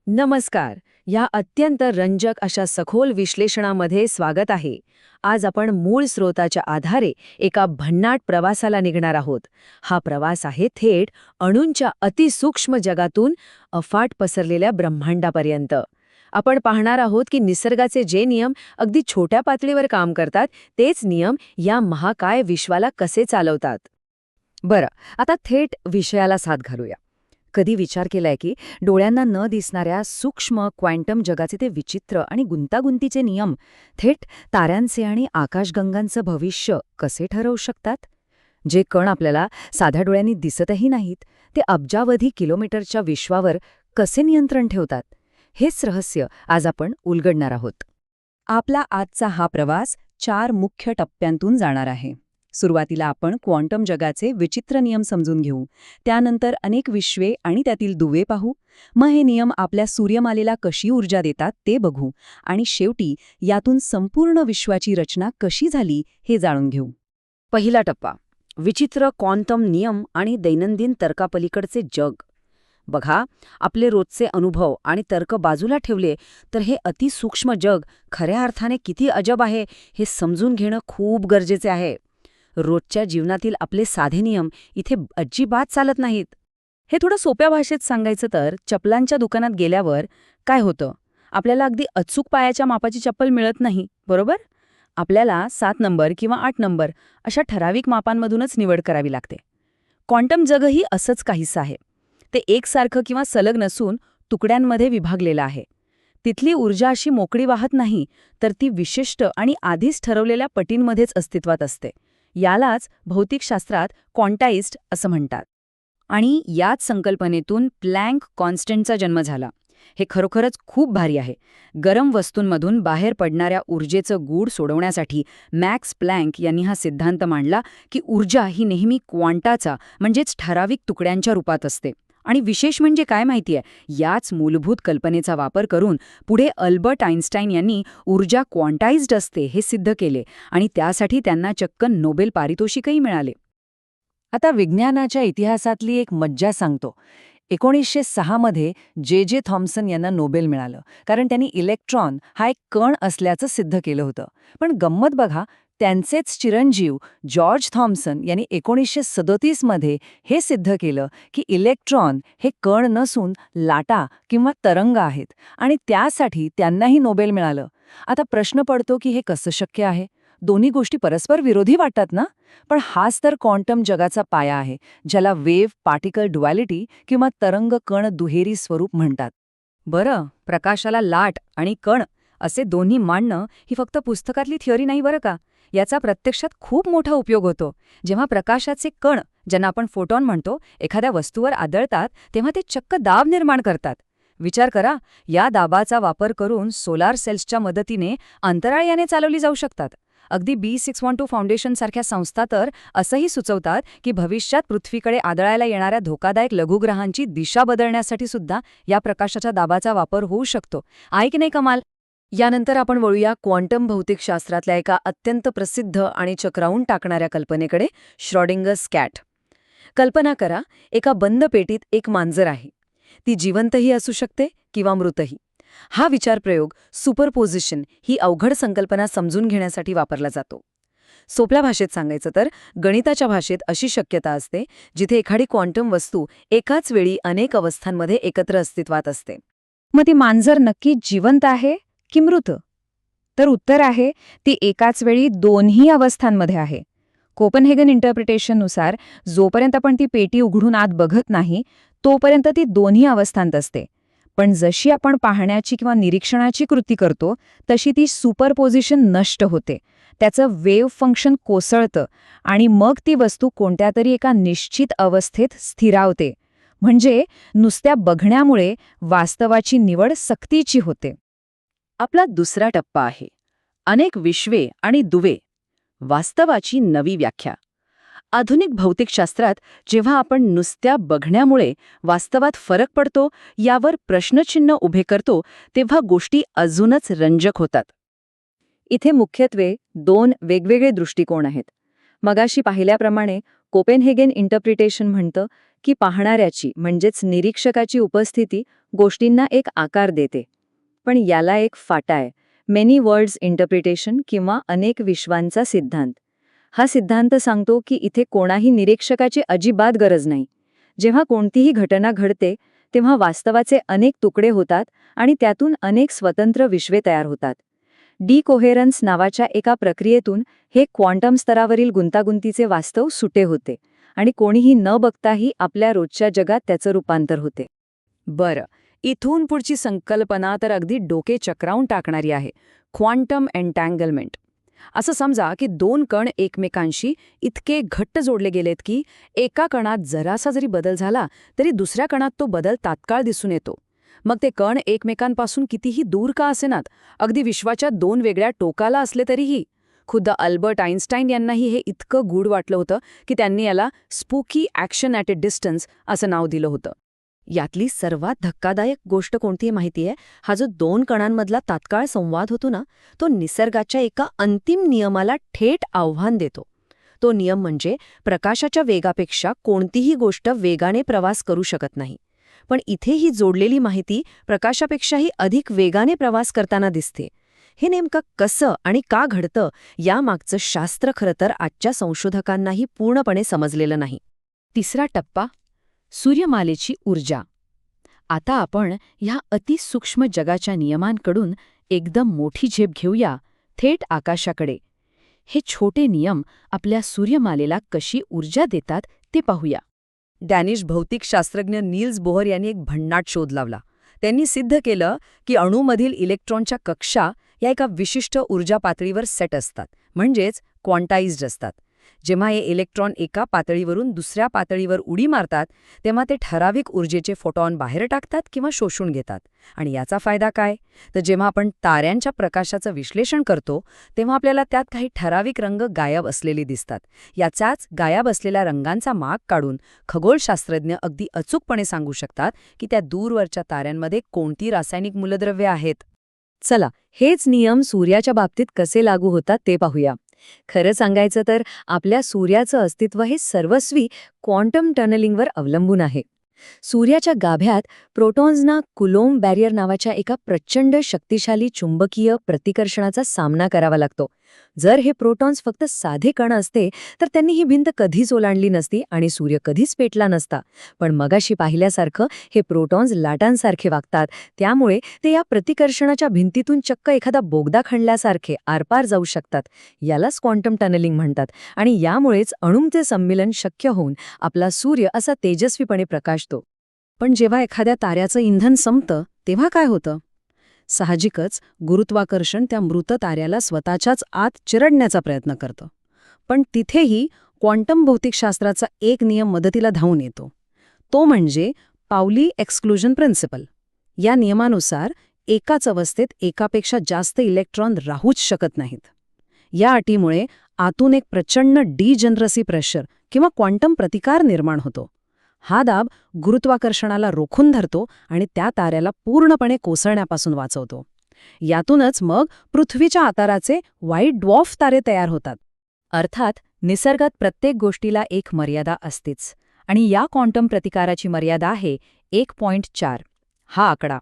नमस्कार. या अत्यंत रंजक अशा सखोल विश्लेषणामध्ये स्वागत आहे. आज आपण मूळ स्रोताच्या आधारे एका भन्नाट प्रवासाला निघणार आहोत. हा प्रवास आहे थेट अणूंच्या अतिसूक्ष्म जगातून अफाट पसरलेल्या ब्रह्मांडापर्यंत. आपण पाहणार आहोत की निसर्गाचे जे नियम अगदी छोट्या पातळीवर काम करतात, तेच नियम या महाकाय विश्वाला कसे चालवतात. बरं, आता थेट विषयाला साद घालूया. कधी विचार केलाय की डोळ्यांना न दिसणाऱ्या सूक्ष्म क्वांटम जगाचे ते विचित्र आणि गुंतागुंतीचे नियम थेट ताऱ्यांचे आणि आकाशगंगांचं भविष्य कसे ठरवू शकतात? जे कण आपल्याला साध्या डोळ्यांनी दिसतही नाहीत, ते अब्जावधी किलोमीटरच्या विश्वावर कसे नियंत्रण ठेवतात? हेच रहस्य आज आपण उलगडणार आहोत. आपला आजचा हा प्रवास 4 मुख्य टप्प्यांतून जाणार आहे. सुरुवातीला आपण क्वांटम जगाचे विचित्र नियम समजून घेऊ. त्यानंतर अनेक विश्वे आणि त्यातील दुवे पाहू. मग हे नियम आपल्या सूर्यमालेला कशी ऊर्जा देतात ते बघू. आणि शेवटी यातून संपूर्ण विश्वाची रचना कशी झाली हे जाणून घेऊ. पहिला टप्पा, विचित्र क्वांटम नियम आणि दैनंदिन तर्कापलीकडचे जग. बघा, आपले रोजचे अनुभव आणि तर्क बाजूला ठेवले तर हे अतिसूक्ष्म जग खऱ्या अर्थाने किती अजब आहे हे समजून घेणं खूप गरजेचे आहे. रोजच्या जीवनातील आपले साधे नियम इथे अजिबात चालत नाहीत. हे थोडं सोप्या भाषेत सांगायचं तर चपलांच्या दुकानात गेल्यावर काय होतं, आपल्याला अगदी अचूक पायाच्या मापाची चप्पल मिळत नाही, बरोबर? आपल्याला 7 नंबर किंवा 8 नंबर अशा ठराविक मापांमधूनच निवड करावी लागते. क्वांटम जगही असंच काहीसं आहे. ते एकसारखं किंवा सलग नसून तुकड्यांमध्ये विभागलेलं आहे. तिथली ऊर्जा अशी मोकळी वाहत नाही, तर ती विशिष्ट आणि आधीच ठरवलेल्या पटींमध्येच अस्तित्वात असते. यालाच भौतिकशास्त्रात क्वांटाइज्ड असं म्हणतात. आणि याच संकल्पनेतून प्लँक कॉन्स्टंटचा जन्म झाला. हे खरोखरच खूप भारी आहे. गरम वस्तूंमधून बाहेर पडणाऱ्या ऊर्जेचं गूढ सोडवण्यासाठी मॅक्स प्लँक यांनी हा सिद्धांत मांडला की ऊर्जा ही नेहमी क्वांटाचा म्हणजेच ठराविक तुकड्यांच्या रूपात असते. आणि विशेष म्हणजे काय माहितीये, याच मूलभूत कल्पनेचा वापर करून पुढे अल्बर्ट आइन्स्टाईन यांनी ऊर्जा क्वांटाइज्ड असते हे सिद्ध केले आणि त्यासाठी त्यांना चक्क नोबेल पारितोषिकही मिळाले. आता विज्ञानाच्या इतिहासातली एक मज्जा सांगतो. 1906 मध्ये जे थॉम्सन यांना नोबेल मिळालं, कारण त्यांनी इलेक्ट्रॉन हा एक कण असल्याचं सिद्ध केलं होतं. पण गंमत बघा, त्यांचेच चिरंजीव जॉर्ज थॉम्सन यांनी 1937 मध्ये हे सिद्ध केलं की इलेक्ट्रॉन हे कण नसून लाटा किंवा तरंग आहेत, आणि त्यासाठी त्यांनाही नोबेल मिळालं. आता प्रश्न पडतो की हे कसं शक्य आहे? दोन्ही गोष्टी परस्पर विरोधी वाटतात ना? पण हाच तर क्वांटम जगाचा पाया आहे, ज्याला वेव्ह पार्टिकल ड्युअॅलिटी किंवा तरंग कण दुहेरी स्वरूप म्हणतात. बरं, प्रकाशाला लाट आणि कण असे दोन्ही मांडणं ही फक्त पुस्तकातली थिअरी नाही बरं का. याचा प्रत्यक्षात खूप मोठा उपयोग होतो. जेव्हा प्रकाशाचे कण, ज्यांना आपण फोटॉन म्हणतो, एखाद्या वस्तूवर आदळतात तेव्हा ते चक्क दाब निर्माण करतात. विचार करा, या दाबाचा वापर करून सोलार सेल्सच्या मदतीने अंतराळयाने चालवली जाऊ शकतात. अगदी B612 फाउंडेशनसारख्या संस्था तर असंही सुचवतात की भविष्यात पृथ्वीकडे आदळायला येणाऱ्या धोकादायक लघुग्रहांची दिशा बदलण्यासाठी सुद्धा या प्रकाशाच्या दाबाचा वापर होऊ शकतो. आहे की नाही कमाल? यानंतर आपण वळूया क्वांटम भौतिकशास्त्रातल्या एका अत्यंत प्रसिद्ध आणि चक्रावून टाकणाऱ्या कल्पनेकडे, श्रॉडिंगर्स कॅट. कल्पना करा, एका बंद पेटीत एक मांजर आहे. ती जिवंतही असू शकते किंवा मृतही. हा विचारप्रयोग सुपरपोजिशन ही अवघड संकल्पना समजून घेण्यासाठी वापरला जातो. सोप्या भाषेत सांगायचं तर गणिताच्या भाषेत अशी शक्यता असते जिथे एखादी क्वांटम वस्तू एकाच वेळी अनेक अवस्थांमध्ये एकत्र अस्तित्वात असते. मग ती मांजर नक्की जिवंत आहे की मृत? तर उत्तर आहे, ती एकाच वेळी दोन्ही अवस्थांमध्ये आहे. कोपनहेगन इंटरप्रिटेशननुसार जोपर्यंत आपण ती पेटी उघडून आत बघत नाही, तोपर्यंत ती दोन्ही अवस्थांत असते. पण जशी आपण पाहण्याची किंवा निरीक्षणाची कृती करतो, तशी ती सुपरपोजिशन नष्ट होते. त्याचं वेव्ह फंक्शन कोसळतं आणि मग ती वस्तू कोणत्या तरी एका निश्चित अवस्थेत स्थिरावते. म्हणजे नुसत्या बघण्यामुळे वास्तवाची निवड सक्तीची होते. आपला दुसरा टप्पा आहे अनेक विश्वे आणि दुवे, वास्तवाची नवी व्याख्या. आधुनिक भौतिकशास्त्रात जेव्हा आपण नुसत्या बघण्यामुळे वास्तवात फरक पडतो यावर प्रश्नचिन्ह उभे करतो, तेव्हा गोष्टी अजूनच रंजक होतात. इथे मुख्यत्वे 2 वेगवेगळे दृष्टिकोन आहेत. मगाशी पाहिल्याप्रमाणे कोपेनहेगन इंटरप्रिटेशन म्हणतं की पाहणाऱ्याची म्हणजेच निरीक्षकाची उपस्थिती गोष्टींना एक आकार देते. पण याला एक फाटा आहे, मेनी वर्ल्ड्स इंटरप्रिटेशन किंवा अनेक विश्वांचा सिद्धांत. हा सिद्धांत सांगतो की इथे कोणाही निरीक्षकाची अजिबात गरज नाही. जेव्हा कोणतीही घटना घडते तेव्हा वास्तवाचे अनेक तुकडे होतात आणि त्यातून अनेक स्वतंत्र विश्वे तयार होतात. डिकोहेरन्स नावाच्या एका प्रक्रियेतून हे क्वांटम स्तरावरील गुंतागुंतीचे वास्तव सुटे होते आणि कोणीही न बघताही आपल्या रोजच्या जगात त्याचं रूपांतर होते. बरं, इथून पुढची संकल्पना तर अगदी डोके चक्रावून टाकणारी आहे, क्वांटम एन्टँगलमेंट. असं समजा की दोन कण एकमेकांशी इतके घट्ट जोडले गेलेत की एका कणात जरासा जरी बदल झाला तरी दुसऱ्या कणात तो बदल तात्काळ दिसून येतो. मग ते कण एकमेकांपासून कितीही दूर का असेनात, अगदी विश्वाच्या दोन वेगळ्या टोकाला असले तरीही. खुद्द अल्बर्ट आइन्स्टाईन यांनाही हे इतकं गूढ वाटलं होतं की त्यांनी याला spooky action at a distance असं नाव दिलं होतं. यातली सर्वात धक्कादायक गोष्ट कोणती माहितीये? हा जो दोन कणांमधला तात्काळ संवाद होतो ना, तो निसर्गाच्या एका अंतिम नियमाला थेट आव्हान देतो. तो नियम म्हणजे प्रकाशाच्या वेगापेक्षा कोणतीही गोष्ट वेगाने प्रवास करू शकत नाही. पण इथे ही जोडलेली माहिती प्रकाशापेक्षाही अधिक वेगाने प्रवास करताना दिसते. हे नेमकं कसं आणि का घडतं यामागचं शास्त्र खरं तर आजच्या संशोधकांनाही पूर्णपणे समजलेलं नाही. तिसरा टप्पा, सूर्यमालेची ऊर्जा. आता आपण ह्या अतिसूक्ष्म जगाच्या नियमांकडून एकदम मोठी झेप घेऊया, थेट आकाशाकडे. हे छोटे नियम आपल्या सूर्यमालेला कशी ऊर्जा देतात ते पाहूया. डॅनिश भौतिकशास्त्रज्ञ नील्स बोहर यांनी एक भन्नाट शोध लावला. त्यांनी सिद्ध केलं की अणूमधील इलेक्ट्रॉनच्या कक्षा या एका विशिष्ट ऊर्जा पातळीवर सेट असतात, म्हणजेच क्वांटाइज्ड असतात. जेव्हा हे इलेक्ट्रॉन एका पातळीवरून दुसऱ्या पातळीवर उडी मारतात तेव्हा ते ठराविक ऊर्जेचे फोटॉन बाहेर टाकतात किंवा शोषून घेतात. आणि याचा फायदा काय? तर जेव्हा आपण ताऱ्यांच्या प्रकाशाचं विश्लेषण करतो तेव्हा आपल्याला त्यात काही ठराविक रंग गायब असलेले दिसतात. याचाच गायब असलेल्या रंगांचा माग काढून खगोलशास्त्रज्ञ अगदी अचूकपणे सांगू शकतात की त्या दूरवरच्या ताऱ्यांमध्ये कोणती रासायनिक मूलद्रव्ये आहेत. चला, हेच नियम सूर्याच्या बाबतीत कसे लागू होतात ते पाहूया. खरं सांगायचं तर आपल्या सूर्याचं अस्तित्व हे सर्वस्वी क्वांटम टनलिंगवर अवलंबून आहे. सूर्याच्या गाभ्यात प्रोटॉन्सना कुलोम्ब बॅरियर नावाच्या एका प्रचंड शक्तिशाली चुंबकीय प्रतिकर्षणाचा सामना करावा लागतो. जर हे प्रोटॉन्स फक्त साधे कण असते तर त्यांनी ही भिंत कधीच ओलांडली नसती आणि सूर्य कधीच पेटला नसता. पण मगाशी पाहिल्यासारखं हे प्रोटॉन्स लाटांसारखे वागतात, त्यामुळे ते या प्रतिकर्षणाच्या भिंतीतून चक्क एखादा बोगदा खणल्यासारखे आरपार जाऊ शकतात. यालाच क्वांटम टनलिंग म्हणतात. आणि यामुळेच अणूंचे संमिलन शक्य होऊन आपला सूर्य असा तेजस्वीपणे प्रकाशतो. पण जेव्हा एखाद्या ताऱ्याचं इंधन संपतं तेव्हा काय होतं? साहजिकच गुरुत्वाकर्षण त्या मृत ताऱ्याला स्वतःच्याच आत चिरडण्याचा प्रयत्न करतं. पण तिथेही क्वांटम भौतिकशास्त्राचा एक नियम मदतीला धावून येतो. तो म्हणजे पावली एक्सक्लुजन प्रिन्सिपल. या नियमानुसार एकाच अवस्थेत एकापेक्षा जास्त इलेक्ट्रॉन राहूच शकत नाहीत. या अटीमुळे आतून एक प्रचंड डिजनरसी प्रेशर किंवा क्वांटम प्रतिकार निर्माण होतो. हा दाब गुरुत्वाकर्षणाला रोखून धरतो आणि त्या ताऱ्याला पूर्णपणे कोसळण्यापासून वाचवतो. यातूनच मग पृथ्वीच्या आकाराचे व्हाईट ड्वॉर्फ तारे तयार होतात. अर्थात निसर्गात प्रत्येक गोष्टीला एक मर्यादा असतेच आणि या क्वांटम प्रतिकाराची मर्यादा आहे 1.4 हा आकडा.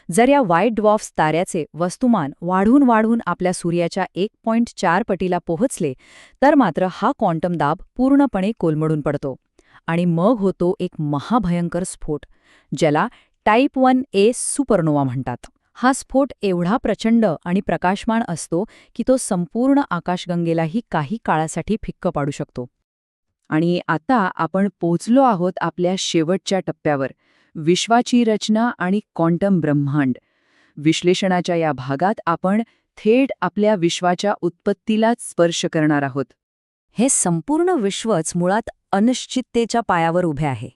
जर या व्हाईट ड्वॉर्फ ताऱ्याचे वस्तुमान वाढून वाढून आपल्या सूर्याच्या 1.4 पटीला पोहोचले तर मात्र हा क्वांटम दाब पूर्णपणे कोलमडून पडतो. आणि मग होतो एक महाभयंकर स्फोट, ज्याला टाइप 1A सुपरनोवा म्हणतात. हा स्फोट एवढा प्रचंड आणि प्रकाशमान असतो की तो संपूर्ण आकाशगंगेलाही काही काळासाठी फिक्क पाडू शकतो. आणि आता आपण पोचलो आहोत आपल्या शेवटच्या टप्प्यावर, विश्वाची रचना आणि क्वांटम ब्रह्मांड. विश्लेषणाच्या या भागात आपण थेट आपल्या विश्वाच्या उत्पत्तीलाच स्पर्श करणार आहोत. हे संपूर्ण विश्वच मुळात अनिश्चिततेच्या पायावर उभे आहे.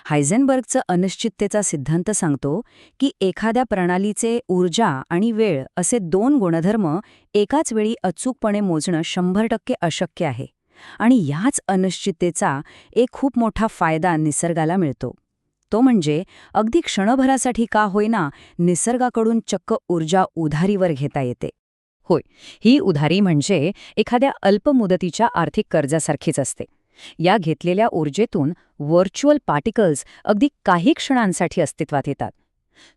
हायझेनबर्गचं अनिश्चिततेचा सिद्धांत सांगतो की एखाद्या प्रणालीचे ऊर्जा आणि वेळ असे दोन गुणधर्म एकाच वेळी अचूकपणे मोजणं 100% अशक्य आहे. आणि ह्याच अनिश्चिततेचा एक खूप मोठा फायदा निसर्गाला मिळतो. तो म्हणजे अगदी क्षणभरासाठी का होईना निसर्गाकडून चक्क ऊर्जा उधारीवर घेता येते. होय, ही उधारी म्हणजे एखाद्या अल्पमुदतीच्या आर्थिक कर्जासारखीच असते. या घेतलेल्या ऊर्जेतून व्हर्च्युअल पार्टिकल्स अगदी काही क्षणांसाठी अस्तित्वात येतात.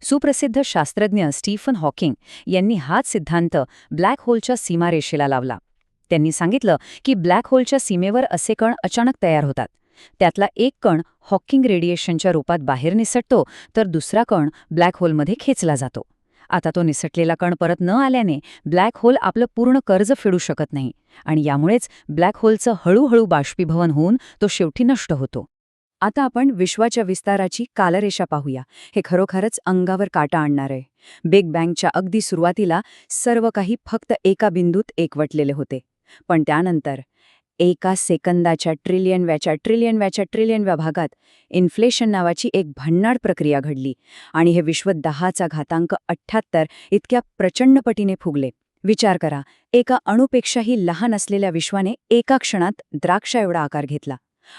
सुप्रसिद्ध शास्त्रज्ञ स्टीफन हॉकिंग यांनी हाच सिद्धांत ब्लॅक होलच्या सीमारेषेला लावला. त्यांनी सांगितलं की ब्लॅक होलच्या सीमेवर असे कण अचानक तयार होतात. त्यातला एक कण हॉकिंग रेडिएशनच्या रूपात बाहेर निसटतो, तर दुसरा कण ब्लॅक होलमध्ये खेचला जातो. आता तो निसटलेला कण परत न आल्याने ब्लॅक होल आपलं पूर्ण कर्ज फेडू शकत नाही आणि यामुळेच ब्लॅक होलचं हळूहळू बाष्पीभवन होऊन तो शेवटी नष्ट होतो. आता आपण विश्वाच्या विस्ताराची कालरेषा पाहूया. हे खरोखरच अंगावर काटा आणणार आहे. बिग बँगच्या अगदी सुरुवातीला सर्व काही फक्त एका बिंदूत एकवटलेले होते. पण त्यानंतर एका सेकंदाच्या ट्रिलियनव्या भागात इन्फ्लेशन नावाची एक भन्नाट प्रक्रिया घडली आणि हे विश्व 10⁸ इतक्या प्रचंड पटीने फुगले. विचार करा, एका अणुपेक्षाही लहान असलेल्या विश्वाने एका क्षणात द्राक्षा एवढा आकार घेतला.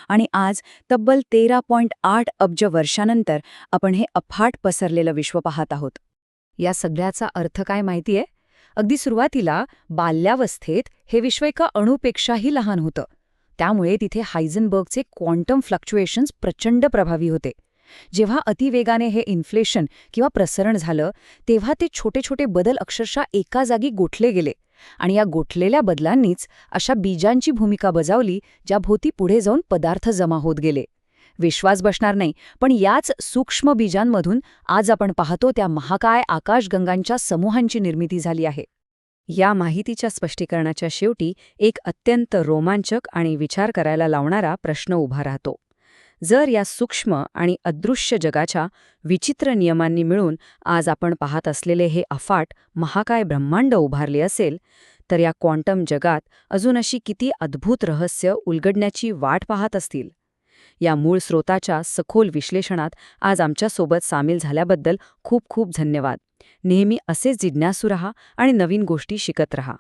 आणि आज तब्बल 13.8 अब्ज वर्षानंतर आपण हे अफाट पसरलेलं विश्व पाहत आहोत. या सगळ्याचा अर्थ काय माहितीये? अगदी सुरुवातीला बाल्यावस्थेत हे विश्व एका अणुपेक्षाही लहान होतं. त्यामुळे तिथे हायझनबर्गचे क्वांटम फ्लक्च्युएशन्स प्रचंड प्रभावी होते. जेव्हा अतिवेगाने हे इन्फ्लेशन किंवा प्रसरण झालं, तेव्हा ते छोटे छोटे बदल अक्षरशः एका जागी गोठले गेले आणि या गोठलेल्या बदलांनीच अशा बीजांची भूमिका बजावली, ज्या भोवती पुढे जाऊन पदार्थ जमा होत गेले. विश्वास बसणार नाही, पण याच सूक्ष्म बीजांमधून आज आपण पाहतो त्या महाकाय आकाशगंगांच्या समूहांची निर्मिती झाली आहे. या माहितीच्या स्पष्टीकरणाच्या शेवटी एक अत्यंत रोमांचक आणि विचार करायला लावणारा प्रश्न उभा राहतो. जर या सूक्ष्म आणि अदृश्य जगाच्या विचित्र नियमांनी मिळून आज आपण पाहत असलेले हे अफाट महाकाय ब्रह्मांड उभारले असेल, तर या क्वांटम जगात अजून अशी किती अद्भुत रहस्य उलगडण्याची वाट पाहत असतील. या मूळ स्रोताच्या सखोल विश्लेषणात आज आमच्यासोबत सामील झाल्याबद्दल खूप खूप धन्यवाद. नेहमी असेच जिज्ञासू रहा आणि नवीन गोष्टी शिकत रहा.